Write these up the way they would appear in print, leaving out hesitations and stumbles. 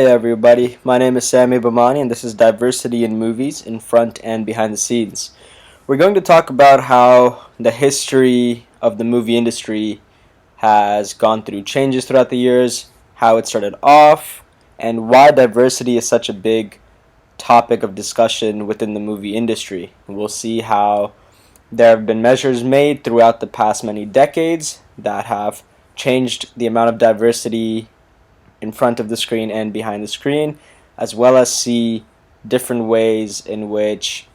Hey everybody, my name is Sami Bamani and this is Diversity in Movies in Front and Behind the Scenes. We're going to talk about how the history of the movie industry has gone through changes throughout the years, how it started off, and why diversity is such a big topic of discussion within the movie industry. We'll see how there have been measures made throughout the past many decades that have changed the amount of diversity in front of the screen and behind the screen, as well as see different ways in which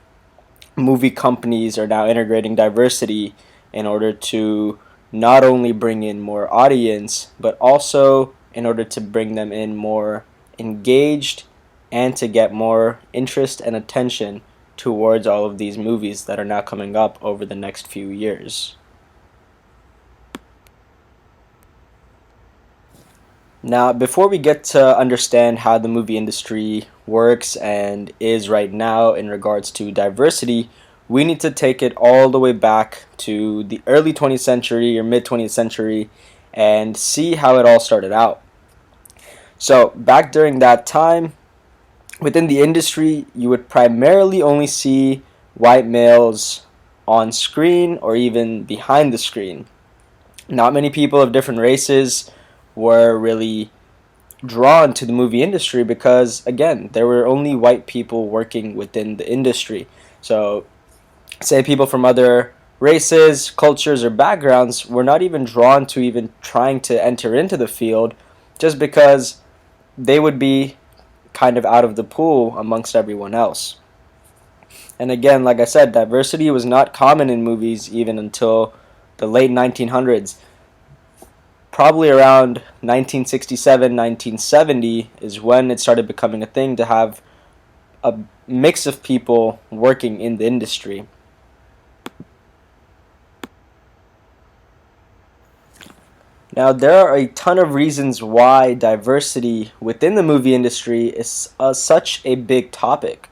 movie companies are now integrating diversity in order to not only bring in more audience, but also in order to bring them in more engaged and to get more interest and attention towards all of these movies that are now coming up over the next few years. Now, before we get to understand how the movie industry works and is right now in regards to diversity, we need to take it all the way back to the early 20th century or mid 20th century and see how it all started out. So, back during that time, within the industry, you would primarily only see white males on screen or even behind the screen. Not many people of different races were really drawn to the movie industry because, again, there were only white people working within the industry. So, say people from other races, cultures, or backgrounds were not even drawn to even trying to enter into the field just because they would be kind of out of the pool amongst everyone else. And again, like I said, diversity was not common in movies even until the late 1900s. Probably around 1967, 1970 is when it started becoming a thing to have a mix of people working in the industry. Now, there are a ton of reasons why diversity within the movie industry is such a big topic.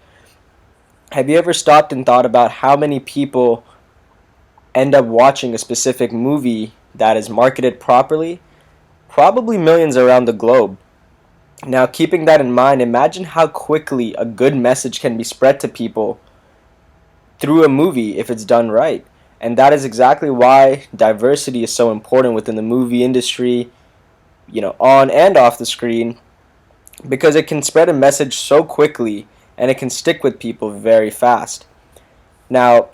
Have you ever stopped and thought about how many people end up watching a specific movie that is marketed properly? Probably millions around the globe. Now, keeping that in mind, imagine how quickly a good message can be spread to people through a movie if it's done right. And that is exactly why diversity is so important within the movie industry, on and off the screen, because it can spread a message so quickly and it can stick with people very fast. Now,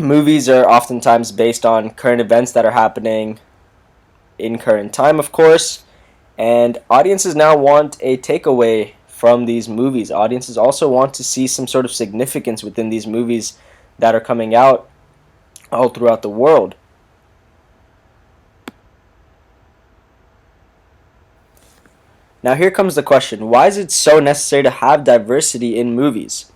movies are oftentimes based on current events that are happening in current time, of course, and audiences now want a takeaway from these movies. Audiences also want to see some sort of significance within these movies that are coming out all throughout the world. Now here comes the question, why is it so necessary to have diversity in movies?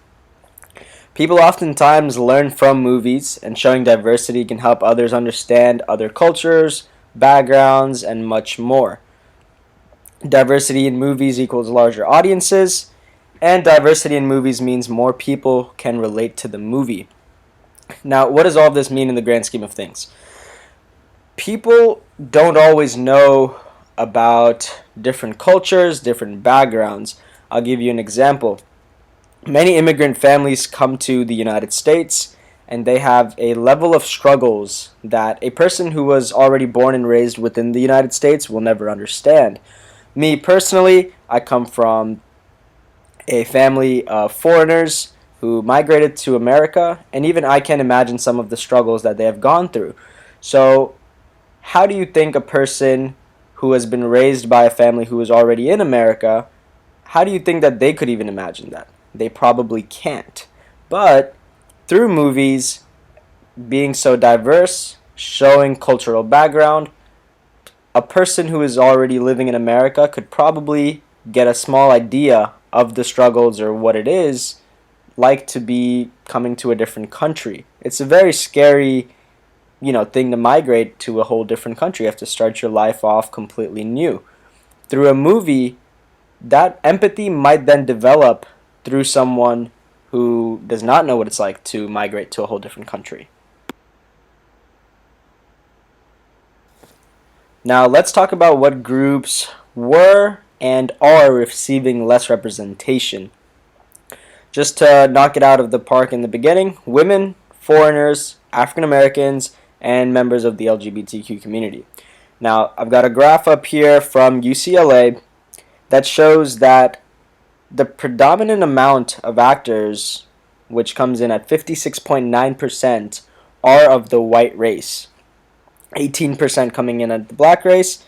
People oftentimes learn from movies, and showing diversity can help others understand other cultures, backgrounds, and much more. Diversity in movies equals larger audiences, and diversity in movies means more people can relate to the movie. Now, what does all of this mean in the grand scheme of things? People don't always know about different cultures, different backgrounds. I'll give you an example. Many immigrant families come to the United States and they have a level of struggles that a person who was already born and raised within the United States will never understand. Me personally, I come from a family of foreigners who migrated to America, and even I can imagine some of the struggles that they have gone through. So, how do you think a person who has been raised by a family who is already in America, how do you think that they could even imagine that? They probably can't. But through movies being so diverse, showing cultural background, a person who is already living in America could probably get a small idea of the struggles or what it is like to be coming to a different country. It's a very scary, thing to migrate to a whole different country. You have to start your life off completely new. Through a movie, that empathy might then develop through someone who does not know what it's like to migrate to a whole different country. Now, let's talk about what groups were and are receiving less representation. Just to knock it out of the park in the beginning, women, foreigners, African Americans, and members of the LGBTQ community. Now, I've got a graph up here from UCLA that shows that the predominant amount of actors, which comes in at 56.9%, are of the white race. 18% coming in at the black race,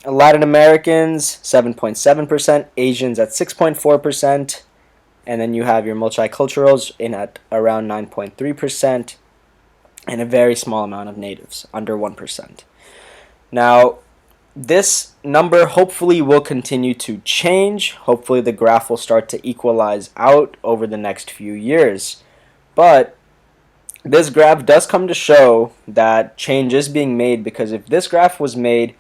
Latin Americans 7.7%, Asians at 6.4%, and then you have your multiculturals in at around 9.3%, and a very small amount of natives, under 1%. Now, this number hopefully will continue to change. Hopefully the graph will start to equalize out over the next few years. But this graph does come to show that change is being made, because if this graph was made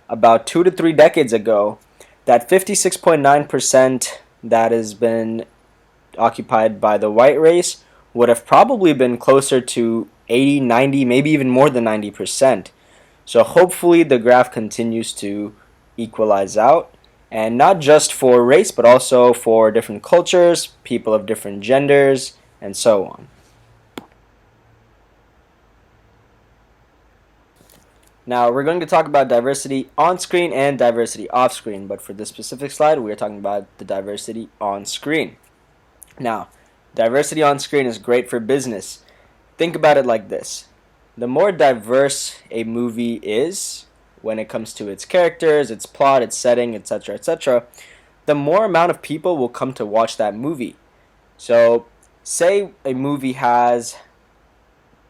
about 2 to 3 decades ago, that 56.9% that has been occupied by the white race would have probably been closer to 80, 90, maybe even more than 90%. So hopefully the graph continues to equalize out, and not just for race, but also for different cultures, people of different genders, and so on. Now we're going to talk about diversity on screen and diversity off screen, but for this specific slide, we are talking about the diversity on screen. Now, diversity on screen is great for business. Think about it like this. The more diverse a movie is when it comes to its characters, its plot, its setting, etc., etc., the more amount of people will come to watch that movie. So, say a movie has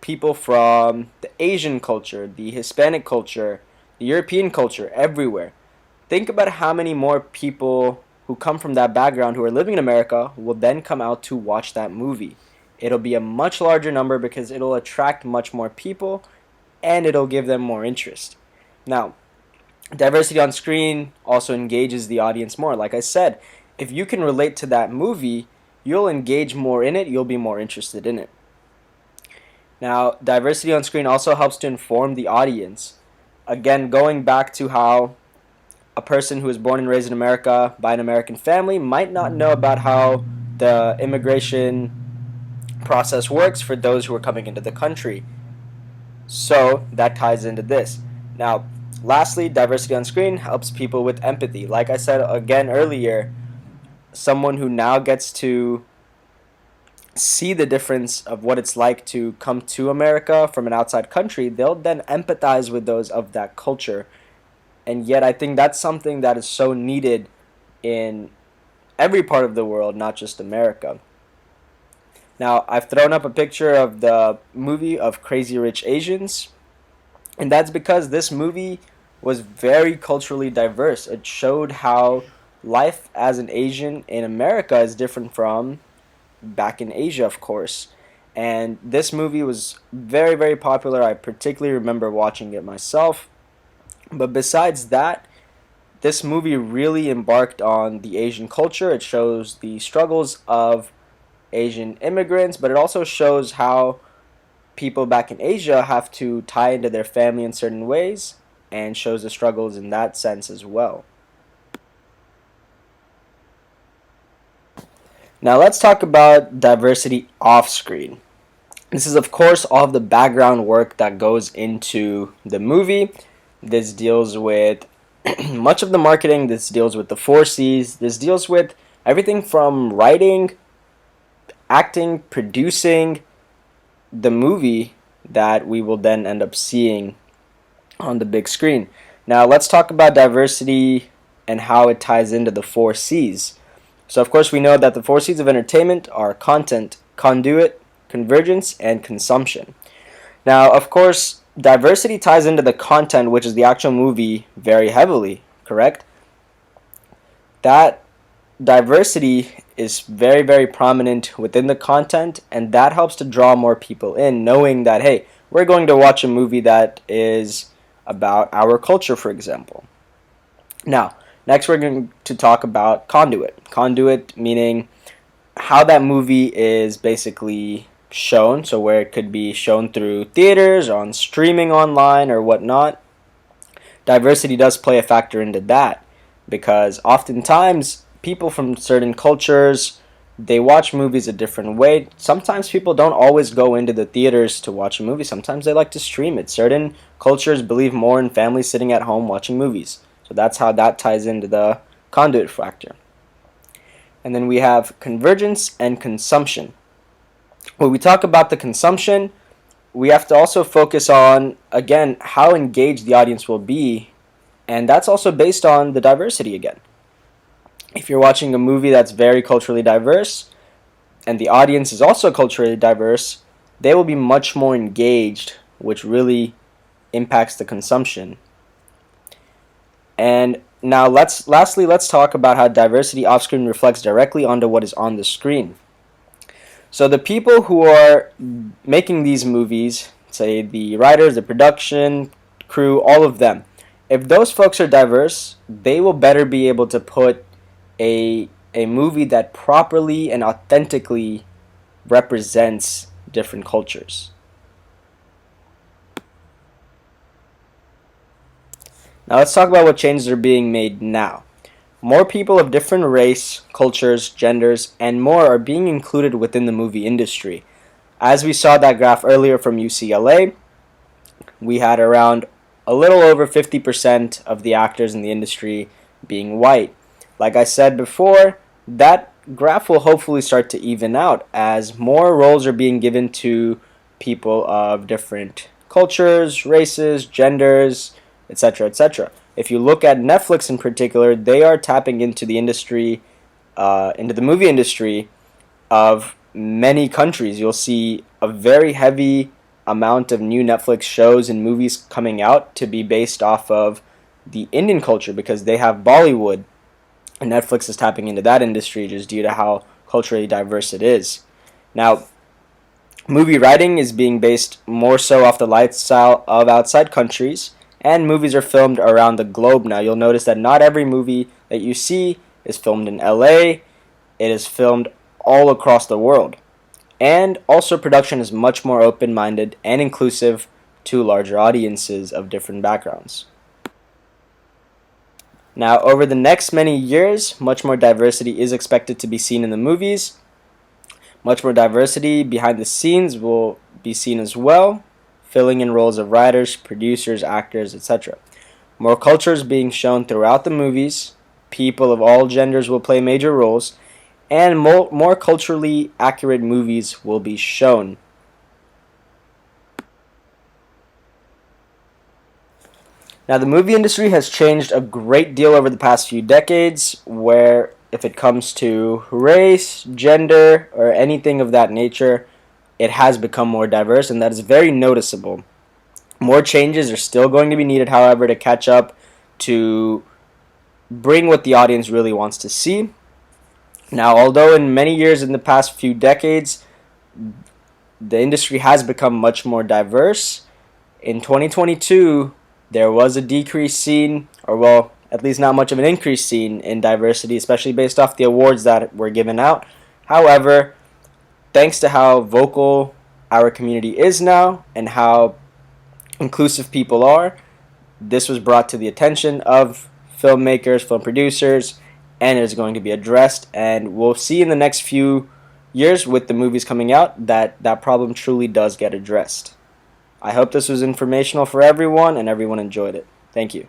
people from the Asian culture, the Hispanic culture, the European culture, everywhere. Think about how many more people who come from that background who are living in America will then come out to watch that movie. It'll be a much larger number because it'll attract much more people and it'll give them more interest. Now, diversity on screen also engages the audience more. Like I said, if you can relate to that movie, you'll engage more in it, you'll be more interested in it. Now, diversity on screen also helps to inform the audience. Again, going back to how a person who is born and raised in America by an American family might not know about how the immigration process works for those who are coming into the country. So that ties into this. Now, lastly, diversity on screen helps people with empathy. Like I said again earlier, someone who now gets to see the difference of what it's like to come to America from an outside country, they'll then empathize with those of that culture. And yet I think that's something that is so needed in every part of the world, not just America. Now, I've thrown up a picture of the movie of Crazy Rich Asians, and that's because this movie was very culturally diverse. It showed how life as an Asian in America is different from back in Asia, of course. And this movie was very, very popular. I particularly remember watching it myself. But besides that, this movie really embarked on the Asian culture. It shows the struggles of Asian immigrants, but it also shows how people back in Asia have to tie into their family in certain ways, and shows the struggles in that sense as well. Now let's talk about diversity off screen. This is of course all of the background work that goes into the movie. This deals with much of the marketing, this deals with the 4Cs, this deals with everything from writing, acting, producing the movie that we will then end up seeing on the big screen. Now let's talk about diversity and how it ties into the 4Cs. So of course we know that the 4Cs of entertainment are content, conduit, convergence, and consumption. Now of course diversity ties into the content, which is the actual movie, very heavily, correct? That diversity is very, very prominent within the content, and that helps to draw more people in, knowing that, hey, we're going to watch a movie that is about our culture, for example. Now, next we're going to talk about conduit. Conduit meaning how that movie is basically shown, so where it could be shown through theaters, on streaming online, or whatnot. Diversity does play a factor into that, because oftentimes people from certain cultures, they watch movies a different way. Sometimes people don't always go into the theaters to watch a movie. Sometimes they like to stream it. Certain cultures believe more in families sitting at home watching movies. So that's how that ties into the conduit factor. And then we have convergence and consumption. When we talk about the consumption, we have to also focus on, again, how engaged the audience will be, and that's also based on the diversity again. If you're watching a movie that's very culturally diverse, and the audience is also culturally diverse, they will be much more engaged, which really impacts the consumption. And now lastly, let's talk about how diversity off-screen reflects directly onto what is on the screen. So the people who are making these movies, say the writers, the production crew, all of them, if those folks are diverse, they will better be able to put a movie that properly and authentically represents different cultures. Now let's talk about what changes are being made now. More people of different race, cultures, genders, and more are being included within the movie industry. As we saw that graph earlier from UCLA, we had around a little over 50% of the actors in the industry being white. Like I said before, that graph will hopefully start to even out as more roles are being given to people of different cultures, races, genders, etc., etc. If you look at Netflix in particular, they are tapping into the industry, into the movie industry of many countries. You'll see a very heavy amount of new Netflix shows and movies coming out to be based off of the Indian culture because they have Bollywood, and Netflix is tapping into that industry just due to how culturally diverse it is. Now, movie writing is being based more so off the lifestyle of outside countries, and movies are filmed around the globe now. You'll notice that not every movie that you see is filmed in LA. It is filmed all across the world. And also production is much more open-minded and inclusive to larger audiences of different backgrounds. Now, over the next many years, much more diversity is expected to be seen in the movies. Much more diversity behind the scenes will be seen as well, filling in roles of writers, producers, actors, etc. More cultures being shown throughout the movies, people of all genders will play major roles, and more culturally accurate movies will be shown. Now, the movie industry has changed a great deal over the past few decades, where if it comes to race, gender, or anything of that nature, it has become more diverse, and that is very noticeable. More changes are still going to be needed, however, to catch up to bring what the audience really wants to see. Now, although in many years in the past few decades, the industry has become much more diverse, in 2022, there was a decrease seen, or well, at least not much of an increase seen in diversity, especially based off the awards that were given out. However, thanks to how vocal our community is now and how inclusive people are, this was brought to the attention of filmmakers, film producers, and it is going to be addressed. And we'll see in the next few years with the movies coming out that that problem truly does get addressed. I hope this was informational for everyone and everyone enjoyed it. Thank you.